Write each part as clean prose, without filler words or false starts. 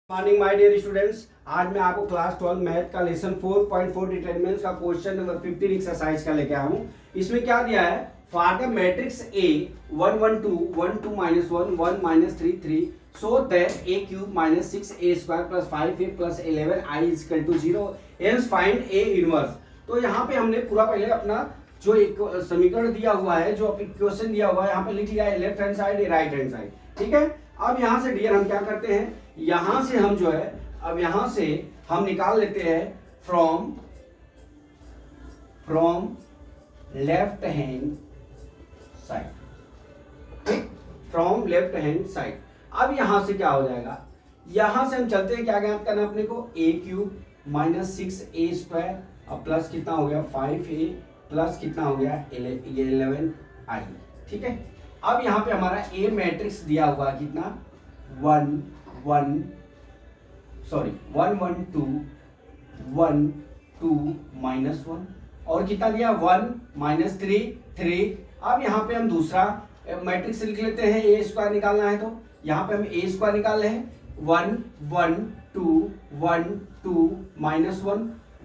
Morning my dear students. आज मैं आपको क्लास 12 मैथ का लेसन 4.4 डिटरमिनेंट्स का क्वेश्चन नंबर 15 एक्सरसाइज का लेके आया हूँ। इसमें क्या दिया है, for the matrix A 1 1 2 1 2 minus 1 1 minus 3 3 so that A cube minus 6A square plus 5A plus 11I is equal to 0 hence find A inverse। तो यहाँ पे हमने पूरा पहले अपना जो एक समीकरण दिया हुआ है, जो इक्वेशन दिया हुआ है, यहाँ पे लिख लिया है left hand side right hand side. ठीक है, अब यहाँ से डियर हम क्या करते हैं, यहां से हम जो है अब यहां से हम निकाल लेते हैं फ्रॉम लेफ्ट हैंड साइड। ठीक, फ्रॉम लेफ्ट हैंड साइड। अब यहां से क्या हो जाएगा, यहां से हम चलते हैं, क्या ज्ञात करना अपने को, a cube minus 6a square और प्लस कितना हो गया 5a प्लस कितना हो गया 11i। ठीक है, अब यहाँ पे हमारा a मैट्रिक्स दिया हुआ कितना 1 1 2 1 2 minus 1 और कितना दिया 1 minus 3 3। अब यहाँ पे हम दूसरा मैट्रिक्स लिख लेते हैं, a स्क्वायर निकालना है तो यहाँ पे हम a स्क्वायर निकाल रहे हैं 1 1 2 1 2 minus 1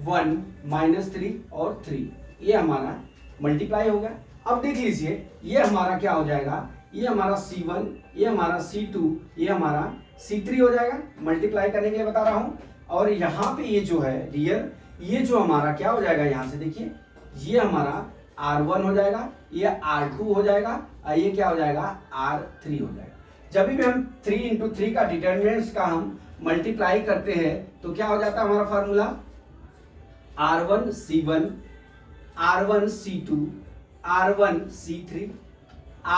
1 minus 3 और 3, ये हमारा मल्टीप्लाई हो गया। अब देख लीजिए ये हमारा क्या हो जाएगा, ये हमारा C1, ये हमारा C2, ये हमारा C3 हो जाएगा, मल्टीप्लाई करने के लिए बता रहा हूं। और यहाँ पे ये जो है डियर, ये जो हमारा क्या हो जाएगा, यहाँ से देखिए ये हमारा R1 हो जाएगा, ये R2 हो जाएगा और ये क्या हो जाएगा R3 हो जाएगा। जब भी हम 3 इंटू 3 का डिटरमिनेंट्स का हम मल्टीप्लाई करते हैं तो क्या हो जाता है हमारा formula R1 C1 R1 C2 R1 C3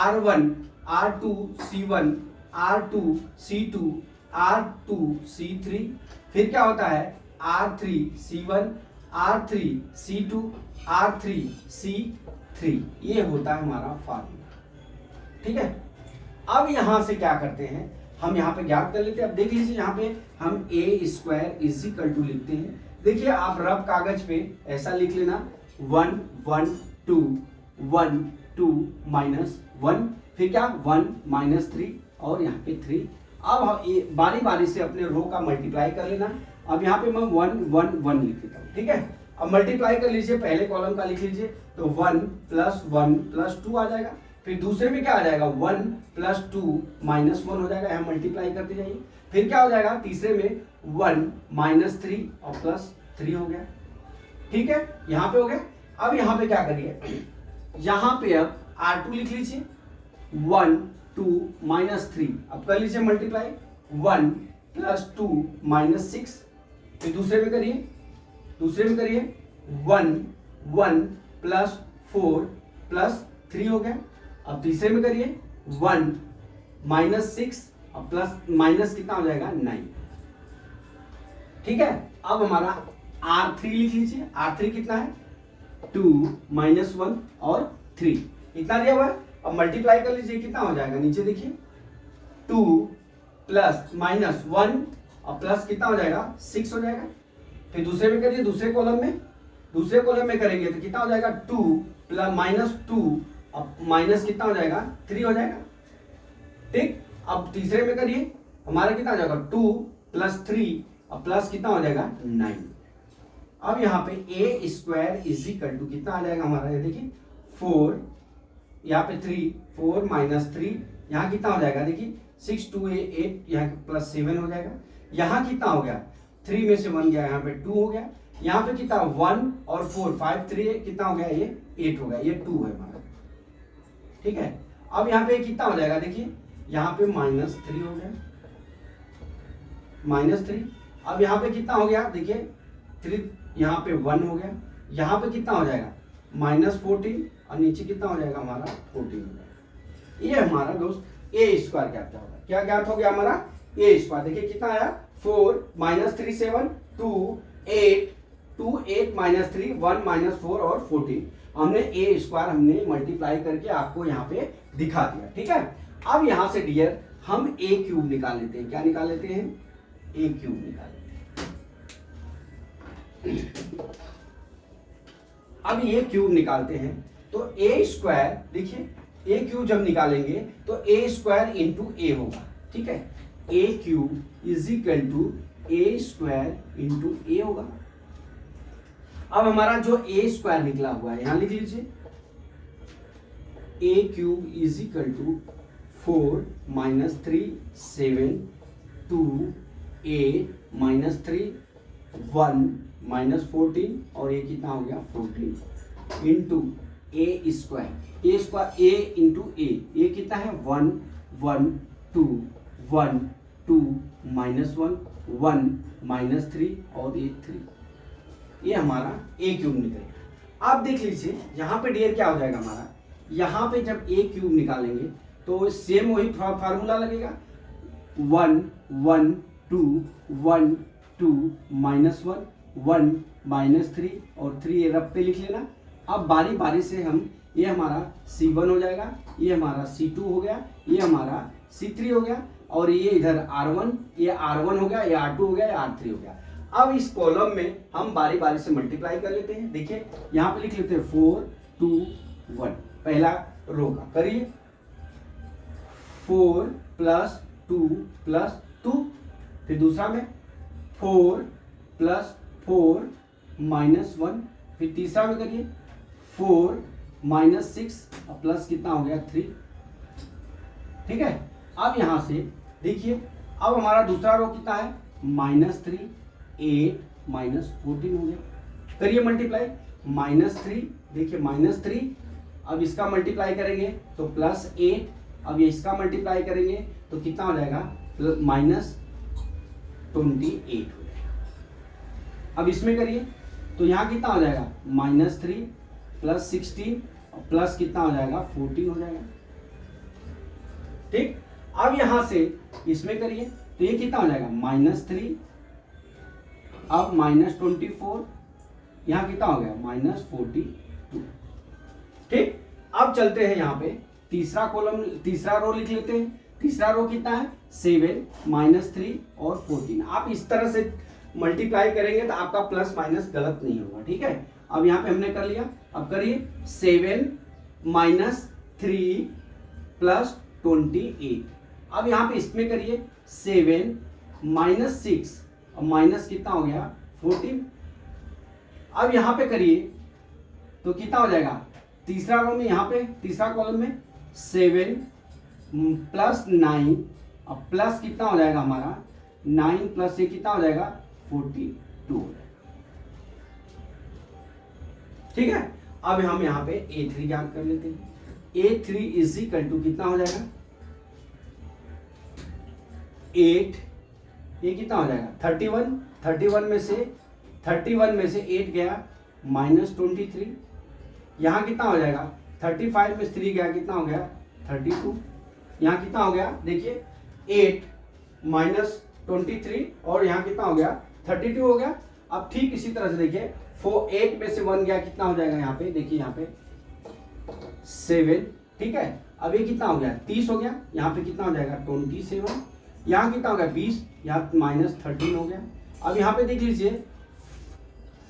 R1 R2 C1 R2 C2 R2 C3, फिर क्या होता है R3 C1 R3 C2 R3 C3, ये होता है हमारा फार्मूला। ठीक है, अब यहां से क्या करते हैं, हम यहाँ पे ज्ञात कर लेते हैं। अब देख लीजिए यहाँ पे हम a square is equal to लिखते हैं। देखिए आप रफ कागज पे ऐसा लिख लेना 1 1 2 1 2 minus 1, फिर क्या 1 minus 3 और यहाँ पे 3। अब हम बारी बारी से अपने रो का मल्टीप्लाई कर लेना। अब यहाँ पे मैं 1 1 1 लिख देता हूँ। ठीक है, अब मल्टीप्लाई कर लीजिए, पहले कॉलम का लिख लीजिए तो 1 प्लस 1 प्लस 2 आ जाएगा, फिर दूसरे में क्या आ जाएगा 1 प्लस 2 माइनस 1 हो जाएगा, यहाँ मल्टीप्लाई करते जाइए। फिर क्या हो जाएगा तीसरे में 1 माइनस 3 और प्लस 3 हो गया। ठीक है, यहाँ पे हो गया। अब यहाँ पे क्या करिए, यहाँ पे अब R2 लिख लीजिए 1 2 माइनस 3, अब कर लीजिए मल्टीप्लाई 1 प्लस 2 माइनस 6, फिर दूसरे में करिए 1 1 प्लस 4 प्लस 3 हो गया। अब तीसरे में करिए 1 माइनस 6 और प्लस माइनस कितना हो जाएगा 9। ठीक है, अब हमारा R3 लिख लीजिए, R3 कितना है 2 माइनस 1 और 3, इतना दिया हुआ है। अब मल्टीप्लाई कर लीजिए, कितना हो जाएगा, नीचे देखिए 2 प्लस माइनस 1 और प्लस कितना हो जाएगा 6 हो जाएगा। फिर दूसरे में करिए, दूसरे कॉलम में करेंगे तो कितना हो जाएगा 2 प्लस माइनस 2 और माइनस कितना हो जाएगा 3 हो जाएगा। ठीक, अब तीसरे में करिए, हमारा कितना हो जाएगा 2 प्लस 3 और प्लस कितना हो जाएगा 9। अब यहाँ पे a square is equal to कितना आ जाएगा हमारा, ये देखिए 4, यहाँ पे 3 4 माइनस 3, यहाँ कितना हो जाएगा देखिए 6 2 8, यहाँ प्लस 7 हो जाएगा। यहाँ कितना हो गया 3 में से 1 गया, यहाँ पे 2 हो गया। यहाँ पे कितना 1 और 4 5 3 कितना हो गया, ये 8 हो गया, ये 2 है हमारा। ठीक है, अब यहाँ पे कितना हो जाएगा देखिए, यहाँ पे माइनस 3 हो गया, माइनस 3। अब यहाँ पे कितना हो गया देखिए 3, यहाँ पे 1 हो गया, यहाँ पे कितना हो जाएगा माइनस 14 और नीचे कितना हो जाएगा हमारा 14 हो जाएगा। ये हमारा दोस्त a स्क्वायर ज्ञात होगा। क्या ज्ञात हो गया हमारा a स्क्वायर, देखिए कितना आया 4 माइनस 3 7 2 8 माइनस 3 1 माइनस 4 और 14। हमने a स्क्वायर हमने मल्टीप्लाई करके आपको यहाँ पे दिखा दिया। ठीक है, अब यहाँ से डियर हम a क्यूब निकाल लेते हैं। क्या निकाल लेते हैं, a क्यूब निकाल लेते हैं। अब ये क्यूब निकालते हैं तो a स्क्वायर, देखिए a क्यूब जब निकालेंगे तो a स्क्वायर इंटू a होगा। ठीक है, a cube is equal to a square into a होगा। अब हमारा जो ए स्क्वायर निकला हुआ है यहां लिख लीजिए, a cube is equal to 4 minus 3 7 2 a minus 3 1 minus 14 और ये कितना हो गया 14 into a square a into a कितना है 1 1 2 1 2 माइनस 1 1 माइनस 3 और ये 3, ये हमारा ए क्यूब निकलेगा। आप देख लीजिए यहाँ पे डियर क्या हो जाएगा हमारा, यहाँ पे जब ए क्यूब निकालेंगे तो सेम वही फार्मूला लगेगा 1 1 2 1 2 माइनस 1 1 माइनस 3 और 3 ये रफ पे लिख लेना। अब बारी बारी से हम, ये हमारा C1 हो जाएगा, ये हमारा C2 हो गया, ये हमारा C3 हो गया और ये इधर R1, ये R1 हो गया, ये R2 हो गया, ये R3 हो गया। अब इस कॉलम में हम बारी बारी से मल्टीप्लाई कर लेते हैं। देखिए यहाँ पे लिख लेते हैं 4 2 1, पहला रो का करिए 4 प्लस 2 प्लस 2, फिर दूसरा में 4 प्लस 4 माइनस 1, फिर तीसरा में करिए 4 माइनस 6 और प्लस कितना हो गया 3। ठीक है, अब यहां से देखिए अब हमारा दूसरा रो कितना है -3 8 माइनस 14 हो गया। करिए मल्टीप्लाई -3, देखिए -3, अब इसका मल्टीप्लाई करेंगे तो +8, अब ये इसका मल्टीप्लाई करेंगे तो कितना हो जाएगा -28 हो जाएगा। अब इसमें करिए तो यहाँ कितना हो जाएगा -3 प्लस 16 और प्लस कितना हो जाएगा 14 हो जाएगा। ठीक, अब यहां से इसमें करिए तो ये कितना हो जाएगा -3, अब -24, यहां कितना हो गया -42। ठीक, अब चलते हैं यहाँ पे तीसरा कॉलम, तीसरा रो लिख लेते हैं। तीसरा रो कितना है 7 -3 और 14। आप इस तरह से मल्टीप्लाई करेंगे तो आपका प्लस माइनस गलत नहीं होगा। ठीक है, अब यहाँ पे हमने कर लिया, अब करिए 7 -3 प्लस 28। अब यहाँ पे इसमें करिए 7 -6 और माइनस कितना हो गया 14। अब यहाँ पे करिए तो कितना हो जाएगा, तीसरा रो में यहाँ पे तीसरा कॉलम में 7 प्लस 9 और प्लस कितना हो जाएगा हमारा 9 प्लस ये कितना हो जाएगा 42 हो जाएगा। ठीक है, अब हम यहाँ पे A3 ज्ञात कर लेते हैं। A3 इज इक्वल टू कितना हो जाएगा 8, ये कितना हो जाएगा 31 में से 8 गया -23, यहाँ कितना हो जाएगा 35 में 3 गया कितना हो गया 32, यहाँ कितना हो गया देखिए 8 -23 और यहाँ कितना हो गया 32 हो गया। अब ठीक इसी तरह से देखिए 8 में से 1 गया कितना हो जाएगा यहाँ पे, देखिए यहाँ पे 7। ठीक है, अब ये कितना हो गया 30 हो गया, यहाँ पे कितना हो जाएगा 27, यहाँ कितना हो गया 20, यहाँ -13 हो गया। अब यहाँ पे देख लीजिए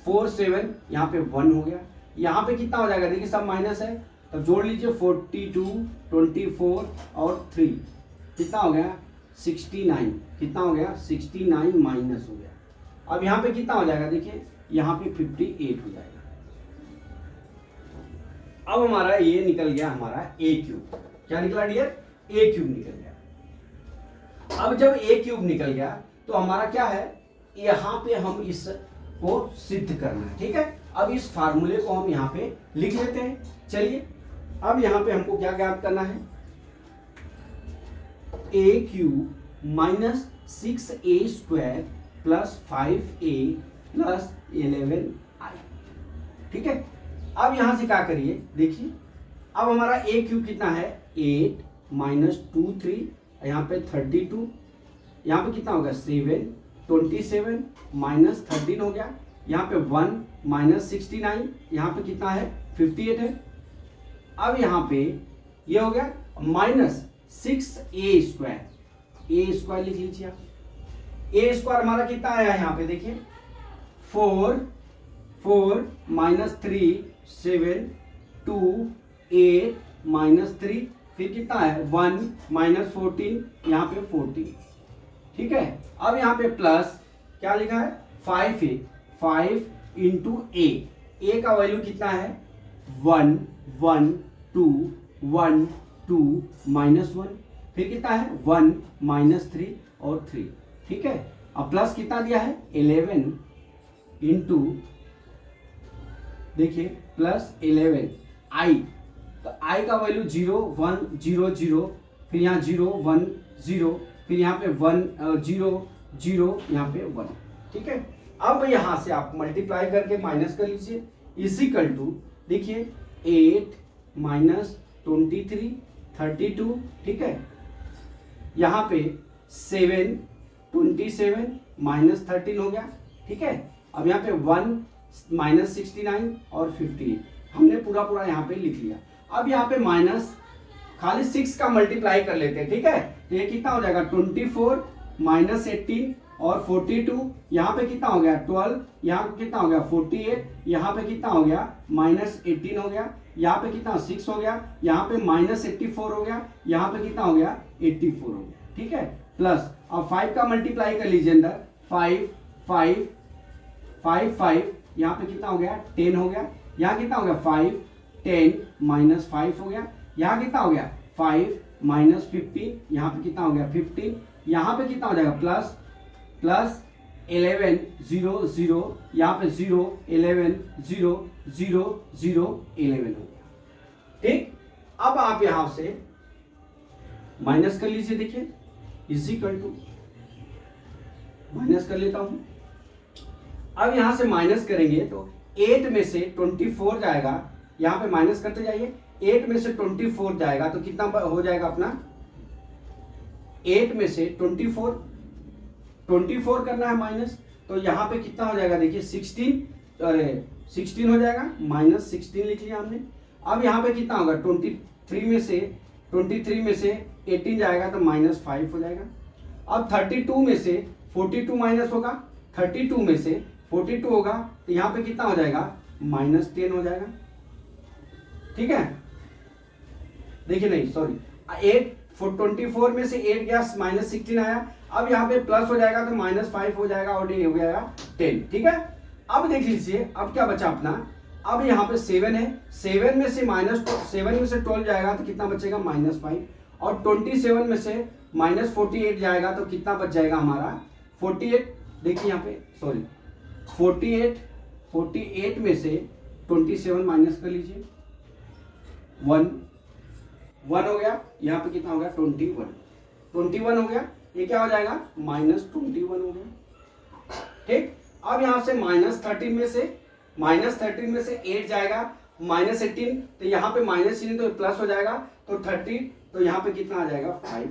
4 7, यहाँ पे 1 हो गया, यहाँ पे कितना हो जाएगा देखिए सब माइनस है, तब जोड़ लीजिए 42 24 और 3 कितना हो गया 69, कितना हो गया 69 माइनस हो गया। अब यहाँ पे कितना हो जाएगा देखिए यहाँ पे 58 हो जाएगा। अब हमारा ये निकल गया हमारा ए क्यूब, क्या निकला डियर ए क्यूब निकल गया। अब जब ए क्यूब निकल गया तो हमारा क्या है, यहाँ पे हम इसको सिद्ध करना है। ठीक है, अब इस फार्मूले को हम यहाँ पे लिख लेते हैं। चलिए अब यहाँ पे हमको क्या ज्ञात करना है, a cube minus 6a² plus 5a plus 11i। ठीक है, अब यहां से क्या करिए देखिए, अब हमारा ए क्यूब कितना है 8 -2 3, यहाँ पे 32, यहाँ पे कितना हो गया 7 27 -13 हो गया, यहाँ पे 1 -69, यहाँ पे कितना है 58 है। अब यहाँ पे ये हो गया -6a² लिख लीजिए आप। a² हमारा कितना आया यहाँ पे देखिए 4 -3 7 2 8 -3, फिर कितना है 1 -14, यहाँ पे 14। ठीक है। अब यहाँ पे प्लस क्या लिखा है 5a, 5 इंटू ए का वैल्यू कितना है 1 1 2 1 2 -1, फिर कितना है 1 -3 और 3, ठीक है। अब प्लस कितना दिया है 11 इंटू, देखिए प्लस 11 आई, तो आई का वैल्यू 0 1 0 0, फिर यहाँ 0 1 0, फिर यहाँ पे 1 0 0, यहाँ पे 1, ठीक है। अब यहाँ से आप मल्टीप्लाई करके माइनस कर लीजिए, इजिकल टू देखिए 8 -23 32, ठीक है। यहाँ पे 7 27 -13 हो गया, ठीक है। अब यहाँ पे 1 -69 और 58 हमने पूरा यहाँ पे लिख लिया। अब यहाँ पे माइनस खाली 6 का मल्टीप्लाई कर लेते हैं, ठीक है। तो ये कितना हो जाएगा 24 -18 और 42, यहाँ पे कितना हो गया 12, यहाँ पे कितना हो गया 48, यहाँ पे कितना हो गया -18 हो गया, यहाँ पे कितना 6 हो गया, यहाँ पे -84 हो गया, यहाँ पे कितना हो गया 84 हो गया, ठीक है। प्लस अब 5 का मल्टीप्लाई कर लीजिए अंदर, 5 5 5 5, यहाँ पे कितना हो गया 10 हो गया, यहाँ कितना हो गया 5 10 -5 हो गया, यहाँ कितना हो गया 5 -15, यहाँ पे कितना हो गया 15, यहाँ पे कितना हो जाएगा प्लस 11 0 0, यहाँ पे 0 11 0 0 0 11 हो गया, ठीक। अब आप यहां से माइनस कर लीजिए, देखिए इक्वल टू, माइनस कर लेता हूं। अब यहां से माइनस करेंगे तो 8 में से 24 जाएगा, यहां पे माइनस करते जाइए, 8 में से 24 जाएगा तो कितना हो जाएगा अपना 8 में से 24 करना है माइनस, तो यहाँ पे कितना हो जाएगा देखिए 16 हो जाएगा, -16 लिख लिया हमने। अब यहाँ पे कितना होगा 23 में से 18 जाएगा तो -5 हो जाएगा। अब 32 में से 42 माइनस होगा, 32 में से 42 होगा तो यहाँ पे कितना हो जाएगा -10 हो जाएगा, ठीक है। देखिए नहीं सॉरी 24 में से 8 गया -16 आया, अब यहाँ पे प्लस हो जाएगा तो -5 हो जाएगा और ये हो गया 10, ठीक है। अब देख लीजिए अब क्या बचा अपना, अब यहाँ पे 7 है, 7 में से 12 जाएगा तो कितना बचेगा -5, और 27 में से -48 जाएगा तो कितना बच जाएगा हमारा 48, देखिए यहाँ पे सॉरी 48 में से 27 माइनस कर लीजिए, 1 हो गया, यहाँ पे कितना हो गया 21 हो गया, ये क्या हो जाएगा -21 हो गया, ठीक। अब यहाँ से -13 में से 8 जाएगा, -18 तो यहाँ पे -3 तो प्लस हो जाएगा तो 30, तो यहाँ पे कितना आ जाएगा 5,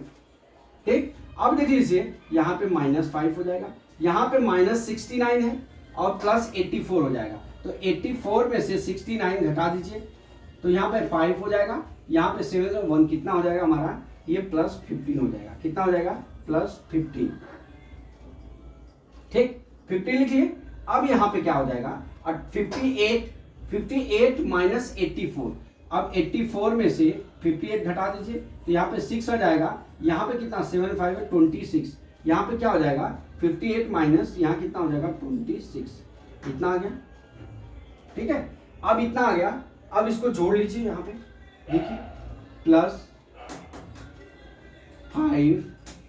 ठीक। अब देख लीजिए यहाँ पे -5 हो जाएगा, यहाँ पे -69 है और +84 हो जाएगा, तो 84 में से 69 घटा दीजिए तो यहाँ पे 5 हो जाएगा, यहाँ पे 7 और 1 कितना हो जाएगा हमारा, ये +15 हो जाएगा, कितना हो जाएगा +15, ठीक 15 लिखिए। अब यहाँ पे क्या हो जाएगा 58 -84, अब 84 में से 58 घटा दीजिए तो यहाँ पे 6 आ जाएगा, यहाँ पे कितना 7 5 है 26, यहाँ पे क्या हो जाएगा 58 माइनस यहाँ कितना हो जाएगा 26, इतना आ गया, ठीक है। अब इतना आ गया, अब इसको जोड़ लीजिए यहाँ पे देखिए +5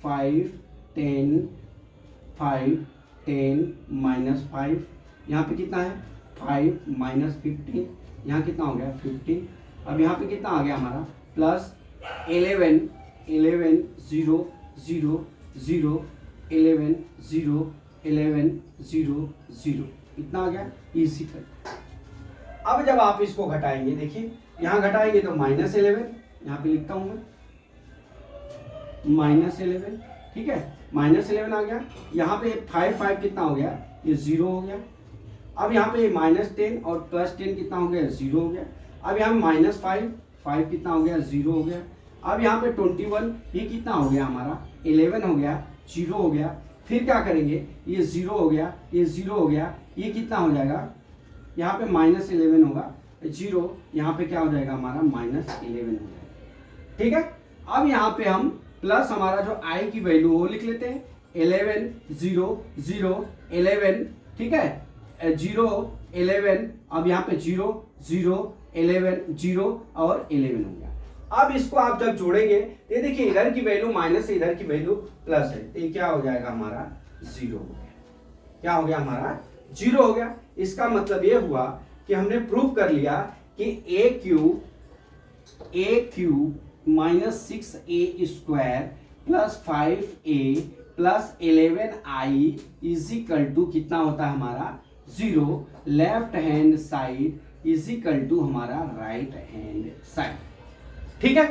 5 10 5 10 -5, यहाँ पे कितना है 5 -15, यहाँ कितना हो गया 15, अब यहाँ पे कितना आ गया हमारा +11 11 0 0 0 11 0 11 0 0, इतना आ गया इसी तरह। अब जब आप इसको घटाएंगे देखिए यहाँ घटाएंगे तो -11, यहाँ पे लिखता हूँ मैं -11, ठीक है, -11 आ गया, यहाँ पे 5 कितना हो गया ये 0 हो गया, अब यहाँ पे -10 और +10 कितना हो गया 0 हो गया, अब यहाँ -5 कितना हो गया 0 हो गया, अब यहाँ पे 21 ये कितना हो गया हमारा 11 हो गया 0 हो गया, फिर क्या करेंगे ये 0 हो गया ये 0 हो गया, ये कितना हो जाएगा यहाँ पे -11 होगा 0, यहाँ पे क्या हो जाएगा हमारा -11 हो जाएगा, ठीक है। अब यहाँ पे हम प्लस हमारा जो i की वैल्यू वो लिख लेते हैं, 11 0 0 11, ठीक है, 0 11, अब यहाँ पे 0 0 11 0 और 11 हो गया। अब इसको आप जब जोड़ेंगे तो ये देखिए इधर की वैल्यू माइनस है, इधर की वैल्यू प्लस है, तो ये क्या हो जाएगा हमारा 0 हो गया। क्या हो गया हमारा 0 हो गया। इसका मतलब ये हुआ कि हमने प्रूव कर लिया कि a cube minus 6a square plus 5a plus 11i is equal to कितना होता है हमारा 0, left hand side is equal to हमारा राइट हैंड साइड। ठीक है,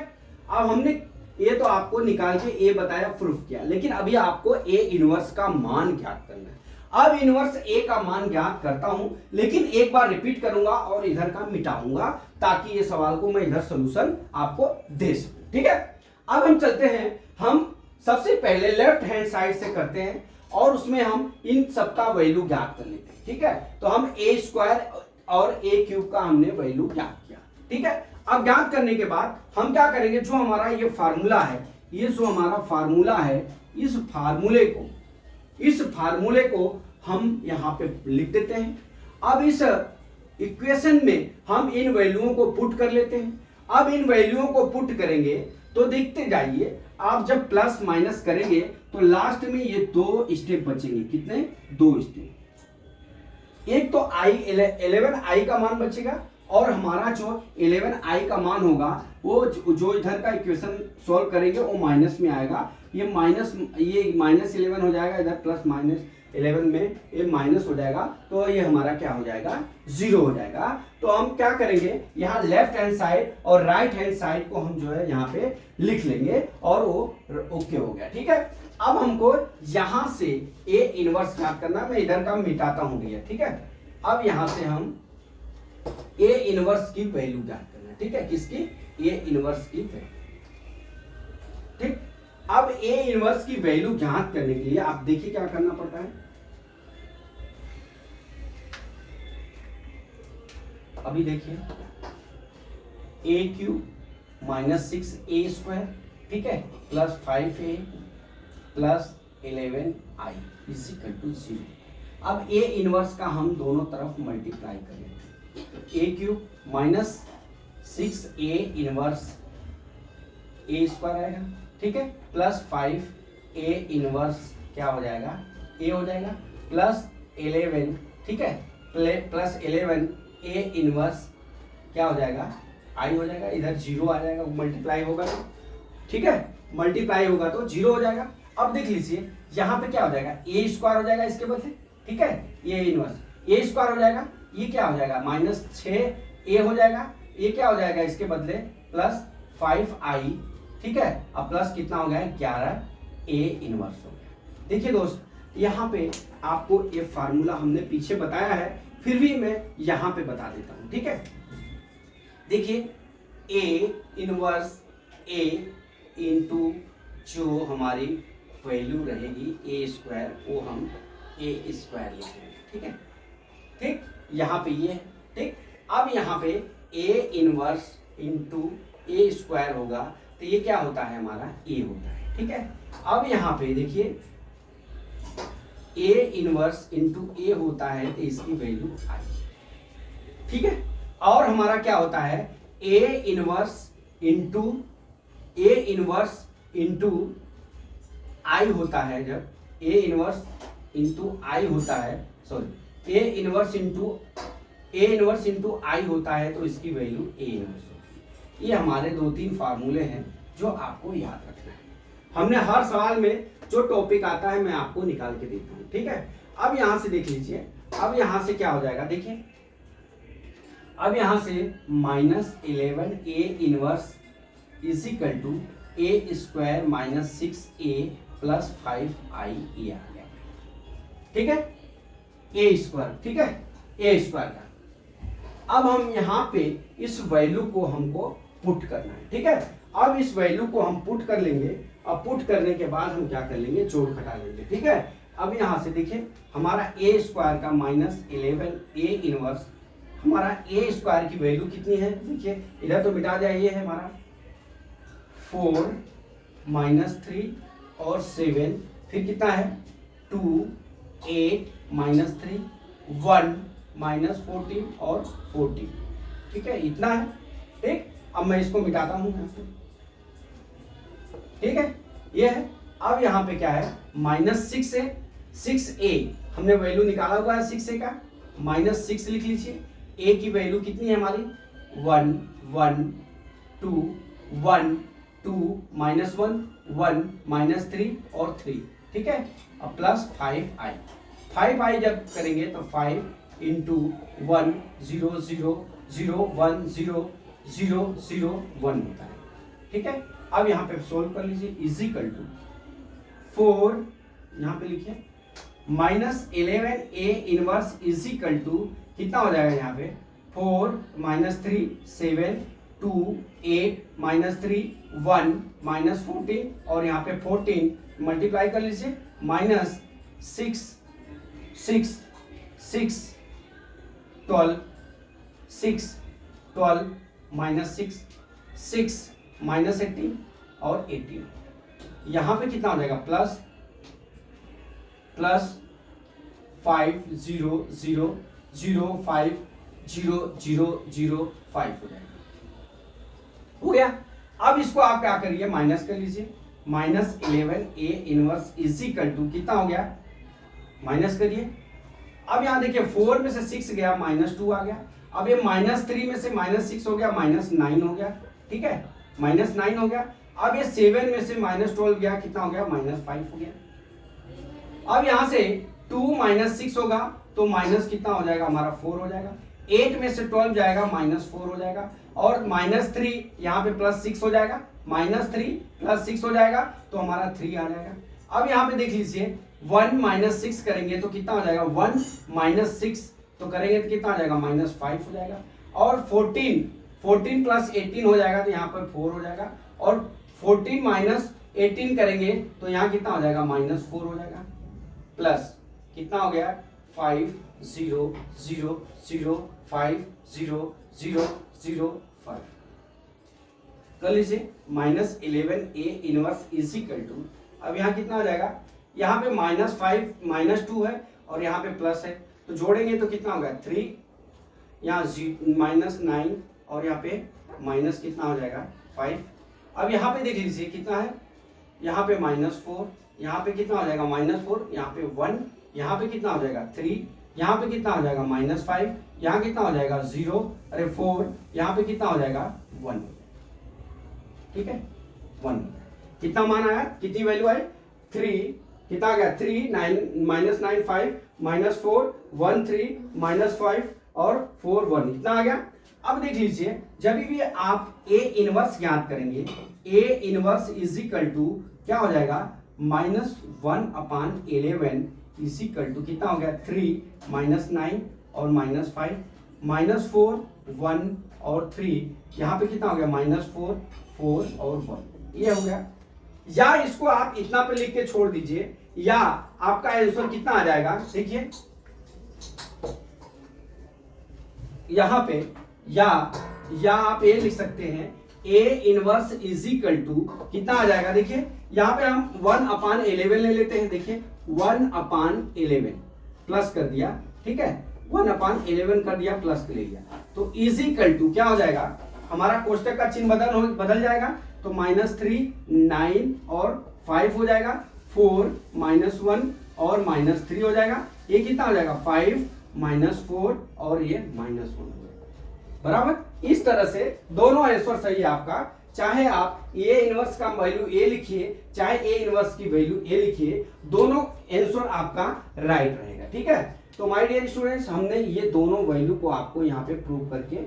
अब हमने ये तो आपको निकाल के ए बताया, प्रूफ किया, लेकिन अभी आपको ए इनवर्स का मान ज्ञात करना है। अब इनवर्स ए का मान ज्ञात करता हूं, लेकिन एक बार रिपीट करूंगा और इधर का मिटाऊंगा ताकि ये सवाल को मैं इधर सोल्यूशन आपको दे सकूं। ठीक है, अब हम चलते हैं, हम सबसे पहले लेफ्ट हैंड साइड से करते हैं और उसमें हम इन सबका वैल्यू ज्ञात कर लेते हैं। ठीक है, तो हम ए स्क्वायर और ए क्यूब का हमने वैल्यू ज्ञात किया। ठीक है, अब ज्ञात करने के बाद हम क्या करेंगे, जो हमारा ये फार्मूला है, ये जो हमारा फार्मूला है, इस फार्मूले को हम यहाँ पे लिख देते हैं। अब इस इक्वेशन में हम इन वैल्यूओं को पुट कर लेते हैं। अब इन वैल्यूओं को पुट करेंगे तो देखते जाइए, आप जब प्लस माइनस करेंगे तो लास्ट में ये 2 स्टेप बचेंगे। कितने? 2 स्टेप। एक तो i11i का मान बचेगा और हमारा जो 11i का मान होगा वो जो इधर का इक्वेशन सॉल्व करेंगे वो माइनस में आएगा। ये माइनस 11 हो जाएगा, इधर प्लस -11 में ये माइनस हो जाएगा, तो ये हमारा क्या हो जाएगा 0 हो जाएगा। तो हम क्या करेंगे, यहाँ लेफ्ट हैंड साइड और राइट हैंड साइड को हम जो है यहाँ पे लिख लेंगे और वो ओके हो गया। ठीक है, अब हमको यहाँ से ए इनवर्स ज्ञात करना, मैं इधर का मिटाता हूँ भैया। ठीक है, अब यहाँ से हम ए इनवर्स की वैल्यू ज्ञात करना। ठीक है, किसकी? ए इनवर्स की वैल्यू। ठीक, अब ए इनवर्स की वैल्यू ज्ञात करने के लिए आप देखिए क्या करना पड़ता है। अभी देखिए ए क्यूब माइनस 6a स्क्वायर, ठीक है, plus 5a plus 11i is equal to 0। अब ए इनवर्स का हम दोनों तरफ मल्टीप्लाई करेंगे। ए क्यूब माइनस 6a इनवर्स ए स्क्वायर आएगा, ठीक है, प्लस 5a इनवर्स क्या हो जाएगा, ए हो जाएगा, प्लस 11, ठीक है, प्लस 11 ए इनवर्स क्या हो जाएगा, आई हो जाएगा, इधर 0 आ जाएगा, मल्टीप्लाई होगा तो, ठीक है, मल्टीप्लाई होगा तो 0 हो जाएगा। अब देख लीजिए यहाँ पे क्या हो जाएगा, ए स्क्वायर हो जाएगा इसके बदले, ठीक है, ये इनवर्स ए स्क्वायर हो जाएगा, ये क्या हो जाएगा माइनस 6a हो जाएगा, ये क्या हो जाएगा इसके बदले प्लस 5i, ठीक है, अब प्लस कितना हो गया 11a इनवर्स हो गया। देखिए दोस्त, यहाँ पे आपको ये फार्मूला हमने पीछे बताया है, फिर भी मैं यहाँ पे बता देता हूँ। ठीक है, देखिए ए इनवर्स ए इंटू जो हमारी वैल्यू रहेगी ए स्क्वायर, वो हम ए स्क्वायर लिखेंगे। ठीक है, ठीक, यहाँ पे ये, ठीक, अब यहाँ पे A inverse into a square होगा तो ये क्या होता है हमारा ए होता है। ठीक है, अब यहाँ पे देखिए ए इनवर्स इंटू ए होता है तो इसकी वैल्यू आई, ठीक है, और हमारा क्या होता है ए इनवर्स इंटू आई होता है, जब ए इनवर्स इंटू आई होता है, सॉरी, ए इनवर्स इंटू आई होता है तो इसकी वैल्यू ए इनवर्स होती है। ये हमारे 2-3 फार्मूले हैं जो आपको याद रखना है। हमने हर सवाल में जो टॉपिक आता है मैं आपको निकाल के देता हूँ। ठीक है, अब यहाँ से देख लीजिए, अब यहाँ से क्या हो जाएगा, देखिए अब यहाँ से -11a inverse is equal to a square minus 6a plus 5i ये आ गया। ठीक है, ए स्क्वायर, ठीक है, ए स्क्वायर का। अब हम यहाँ पे इस वैल्यू को हमको पुट करना है। ठीक है, अब इस वैल्यू को हम पुट कर लेंगे। अब पुट करने के बाद हम क्या कर लेंगे, जोड़ घटा लेंगे। ठीक है, अब यहाँ से देखिए हमारा ए स्क्वायर का -11a इनवर्स, हमारा ए स्क्वायर की वैल्यू कितनी है, देखिए इधर तो मिटा जाइए, है हमारा 4 -3 और 7, फिर कितना है 2 8 माइनस 3 1 माइनस 14 और 14, ठीक है, इतना है। ठीक, अब मैं इसको मिटाता हूं यहाँ पे, ठीक है, ये है। अब यहाँ पे क्या है -6 है, 6a हमने वैल्यू निकाला हुआ है 6a का, -6 लिख लीजिए। a की वैल्यू कितनी है हमारी 1 1 2 1 2 -1 1 -3 और 3, ठीक है। अब प्लस 5i जब करेंगे तो 5 इंटू 1 0 0 0 1 0 0 0 1 होता है, ठीक है। अब यहाँ पे सोल्व कर लीजिए, इजिकल टू 4 यहाँ पे लिखिए -11a इनवर्स इजिकल टू कितना हो जाएगा यहाँ पे 4 -3 7 2 8 -3 1 -14 और यहाँ पे 14 मल्टीप्लाई कर लीजिए -6 6 6 12 6 12 -6 6 -18 और 18, यहाँ पे कितना हो जाएगा प्लस 5 0 0 0 5 0 0 0 5 हो जाएगा, हो गया। अब इसको आप क्या करिए माइनस कर लीजिए, -11a इनवर्स इजिकल टू कितना हो गया, माइनस करिए। अब यहाँ देखिए 4 में से 6 गया -2 आ गया। अब ये -3 में से -6 हो गया -9 हो गया, ठीक है, -9 हो गया। अब ये 7 में से -12 गया, कितना हो गया -5 हो गया। अब यहाँ से 2 -6 होगा तो माइनस कितना हो जाएगा हमारा 4 हो जाएगा। 8 में से 12 जाएगा -4 हो जाएगा और -3 यहाँ पे +6 हो जाएगा, -3 +6 हो जाएगा तो हमारा 3 आ जाएगा। अब यहाँ पे देख लीजिए 1 -6 करेंगे तो कितना हो जाएगा 1 -6 तो करेंगे तो कितना हो जाएगा -5 हो जाएगा और 14 + 18 हो जाएगा तो यहाँ पर 4 हो जाएगा और 14 - 18 करेंगे तो यहाँ कितना हो जाएगा -4 हो जाएगा प्लस कितना हो गया 5 0 0 0 5 0 0 0 5 कर लीजिए -11a इनवर्स इजिकल टू। अब यहाँ कितना हो जाएगा, यहाँ पे -5 -2 है और यहाँ पे प्लस है तो जोड़ेंगे तो कितना होगा 3, यहाँ -9 और यहाँ पे माइनस कितना हो जाएगा 5। अब यहाँ पे देख लीजिए कितना है, यहाँ पे -4, यहाँ पे कितना हो जाएगा -4, यहाँ पे 1, यहाँ पे कितना हो जाएगा 3, यहाँ पे कितना हो जाएगा -5, यहाँ कितना हो जाएगा 0, अरे 4, यहाँ पे कितना हो जाएगा 1, ठीक है 1। कितना मान आया, कितनी वैल्यू आई 3, कितना आ गया 3 9 -9 5 -4 1 3 -5 और 4 1 इतना आ गया। अब देख लीजिए जब भी आप a इनवर्स ज्ञात करेंगे, a इनवर्स इजिकल टू क्या हो जाएगा -1/11 इजिकल टू कितना हो गया 3 -9 और -5 -4 1 और 3, यहाँ पे कितना हो गया -4 4 और 1, ये हो गया। या इसको आप इतना पे लिख के छोड़ दीजिए या आपका आंसर कितना आ जाएगा, देखिए यहां पे या आप ये लिख सकते हैं a इनवर्स इजिकल टू कितना आ जाएगा, देखिए यहां पे हम 1/11 ले लेते हैं, देखिए 1/11 प्लस कर दिया, ठीक है 1/11 कर दिया प्लस ले लिया तो इजिकल टू क्या हो जाएगा, हमारा कोष्टक का चिन्ह बदल जाएगा तो -3 9 और 5 हो जाएगा, 4 -1 और -3 हो जाएगा, ये कितना हो जाएगा 5 -4 और ये -1 हो जाएगा बराबर। इस तरह से दोनों आंसर सही है आपका, चाहे आप a इनवर्स का वैल्यू a लिखिए चाहे a इनवर्स की वैल्यू a लिखिए, दोनों आंसर आपका राइट रहेगा, ठीक है। तो माय डियर स्टूडेंट्स हमने ये दोनों वैल्यू को आपको यहाँ पे प्रूव करके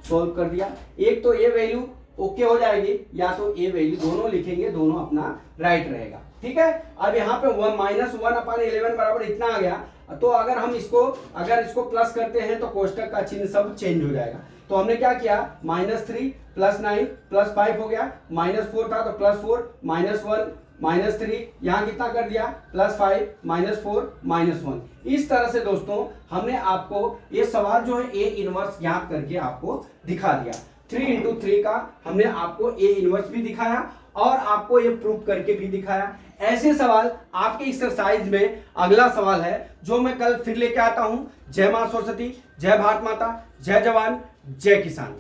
सॉल्व कर दिया। एक तो ये वैल्यू ओके हो जाएगी या तो ये वैल्यू दोनों लिखेंगे, दोनों अपना राइट रहेगा, ठीक है। अब यहाँ पे -1/11 बराबर इतना आ गया तो अगर हम इसको प्लस करते हैं तो कोष्टक का चिन्ह सब चेंज हो जाएगा। तो हमने क्या किया -3 + 9 + 5 हो गया, -4 था तो +4 -1 -3 यहाँ कितना कर दिया +5 -4 -1। इस तरह से दोस्तों हमने आपको ये सवाल जो है a इनवर्स ज्ञात करके आपको दिखा दिया। 3 × 3 का हमने आपको a इनवर्स भी दिखाया और आपको ये प्रूव करके भी दिखाया। ऐसे सवाल आपके एक्सरसाइज में अगला सवाल है जो मैं कल फिर लेके आता हूं। जय मां सरस्वती, जय भारत माता, जय जवान, जय किसान।